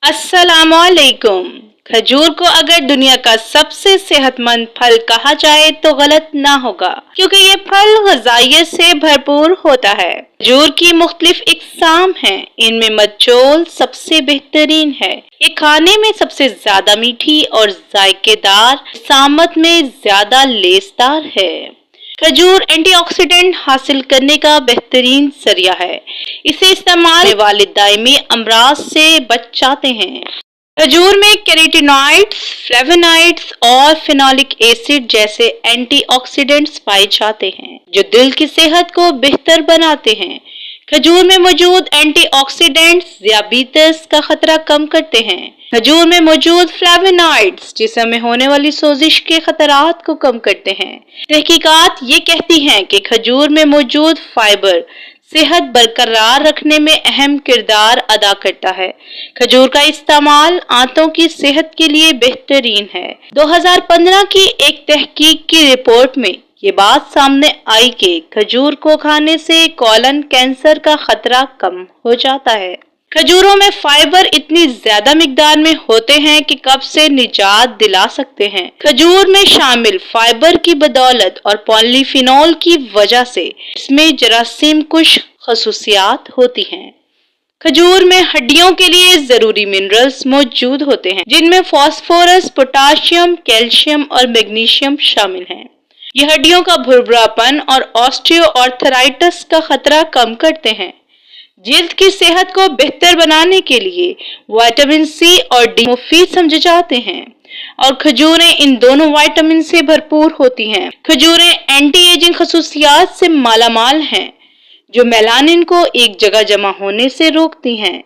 अस्सलामुअलैकुम। खजूर को अगर दुनिया का सबसे सेहतमंद फल कहा जाए तो गलत ना होगा, क्योंकि ये फल ग़िज़ाइयत से भरपूर होता है। खजूर की मुख्तलिफ इक़साम हैं, इनमें मचोल सबसे बेहतरीन है। ये खाने में सबसे ज्यादा मीठी और जायकेदार, सामत में ज्यादा लेसदार है। खजूर एंटीऑक्सीडेंट हासिल करने का बेहतरीन जरिया है। इसे इस्तेमाल करने वाले दायमी अमराज से बच जाते हैं। खजूर में कैरोटीनॉइड्स, फ्लेवोनॉइड्स और फेनोलिक एसिड जैसे एंटीऑक्सीडेंट्स पाए जाते हैं, जो दिल की सेहत को बेहतर बनाते हैं। खजूर में मौजूद एंटीऑक्सीडेंट्स दियाबेतिस का खतरा कम करते हैं। खजूर में मौजूद फ्लेवोनॉइड्स जिस्म में होने वाली सोजिश के खतरात को कम करते हैं। तहकीकात ये कहती हैं कि खजूर में मौजूद फाइबर सेहत बरकरार रखने में अहम किरदार अदा करता है। खजूर का इस्तेमाल आंतों की सेहत के लिए बेहतरीन है। 2015 की एक तहकीक की रिपोर्ट में ये बात सामने आई कि खजूर को खाने से कोलन कैंसर का खतरा कम हो जाता है। खजूरों में फाइबर इतनी ज्यादा मिकदार में होते हैं कि कब्ज से निजात दिला सकते हैं। खजूर में शामिल फाइबर की बदौलत और पॉलीफिनॉल की वजह से इसमें जरासीम कुश खसूसियात होती हैं। खजूर में हड्डियों के लिए जरूरी मिनरल्स मौजूद होते हैं, जिनमें फास्फोरस, पोटाशियम, कैल्शियम और मैग्नीशियम शामिल हैं। ये हड्डियों का भुरभुरापन और ऑस्टियोआर्थराइटिस का खतरा कम करते हैं। जिल्द की सेहत को बेहतर बनाने के लिए विटामिन सी और डी मुफीद समझे जाते हैं, और खजूरें इन दोनों विटामिन से भरपूर होती हैं। खजूरें एंटी एजिंग खसूसियात से मालामाल हैं, जो मेलानिन को एक जगह जमा होने से रोकती हैं।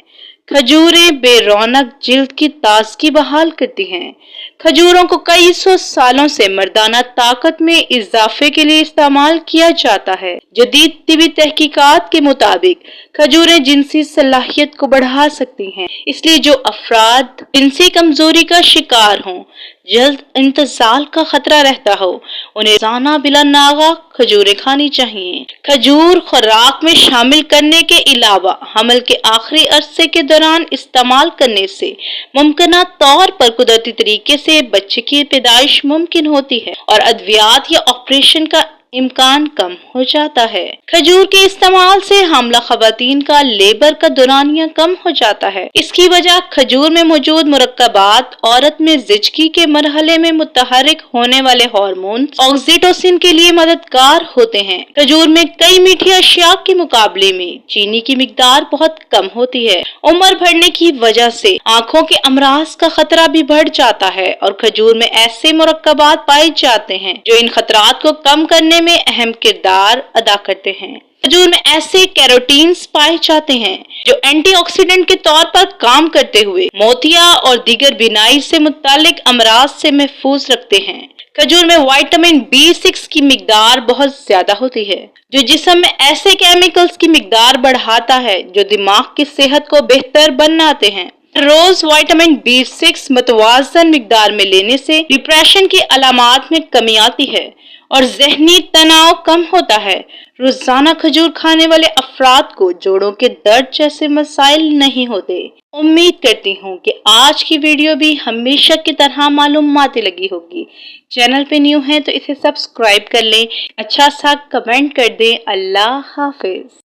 खजूरें बेरौनक जिल्द की ताजगी बहाल करती हैं। खजूरों को कई सौ सालों से मर्दाना ताकत में इजाफे के लिए इस्तेमाल किया जाता है। जदीद तिबी तहकीकात के मुताबिक खजूरें जिनसी सलाहियत को बढ़ा सकती हैं, इसलिए जो अफराद जिनसी कमजोरी का शिकार हों, जल्द इंतजाल का खतरा रहता हो, उन्हें रोजाना बिला नागा खजूरें खानी चाहिए। खजूर खुराक में शामिल करने के अलावा हमल के आखिरी अरसे के दौरान इस्तेमाल करने से मुमकिना तौर पर कुदरती तरीके से बच्चे की पैदाइश मुमकिन होती है और अद्वियात या ऑपरेशन का इम्कान कम हो जाता है। खजूर के इस्तेमाल से हामला खवातीन का लेबर का दौरानिया कम हो जाता है। इसकी वजह खजूर में मौजूद मुरक्कबात औरत में ज़िचकी के मरहले में मुतहरिक होने वाले हार्मोन ऑक्सीटोसिन के लिए मददगार होते हैं। खजूर में कई मीठी अशिया के मुकाबले में चीनी की मिकदार बहुत कम होती है। उम्र बढ़ने की वजह से आंखों के अमराज का खतरा भी बढ़ जाता है, और खजूर में ऐसे मुरक्कबात पाए जाते हैं जो इन खतरात को कम करने में अहम किरदार अदा करते हैं। खजूर में ऐसे कैरोटीन्स पाए जाते हैं जो एंटीऑक्सीडेंट के तौर पर काम करते हुए मोतिया और दीगर बीमारी से मुतालिक अमराज से महफूज रखते हैं। खजूर में विटामिन B6 की मिकदार बहुत ज्यादा होती है, जो जिस्म में ऐसे केमिकल्स की मिकदार बढ़ाता है जो दिमाग की सेहत को बेहतर बनाते हैं। रोज विटामिन B6 मुतवाज़न मिकदार में लेने से डिप्रेशन की अलामात में कमी आती है और ज़हनी तनाव कम होता है। रोजाना खजूर खाने वाले अफराद को जोड़ों के दर्द जैसे मसाइल नहीं होते। उम्मीद करती हूँ कि आज की वीडियो भी हमेशा की तरह मालूमाती लगी होगी। चैनल पे न्यू है तो इसे सब्सक्राइब कर लें, अच्छा सा कमेंट कर दें। अल्लाह हाफिज।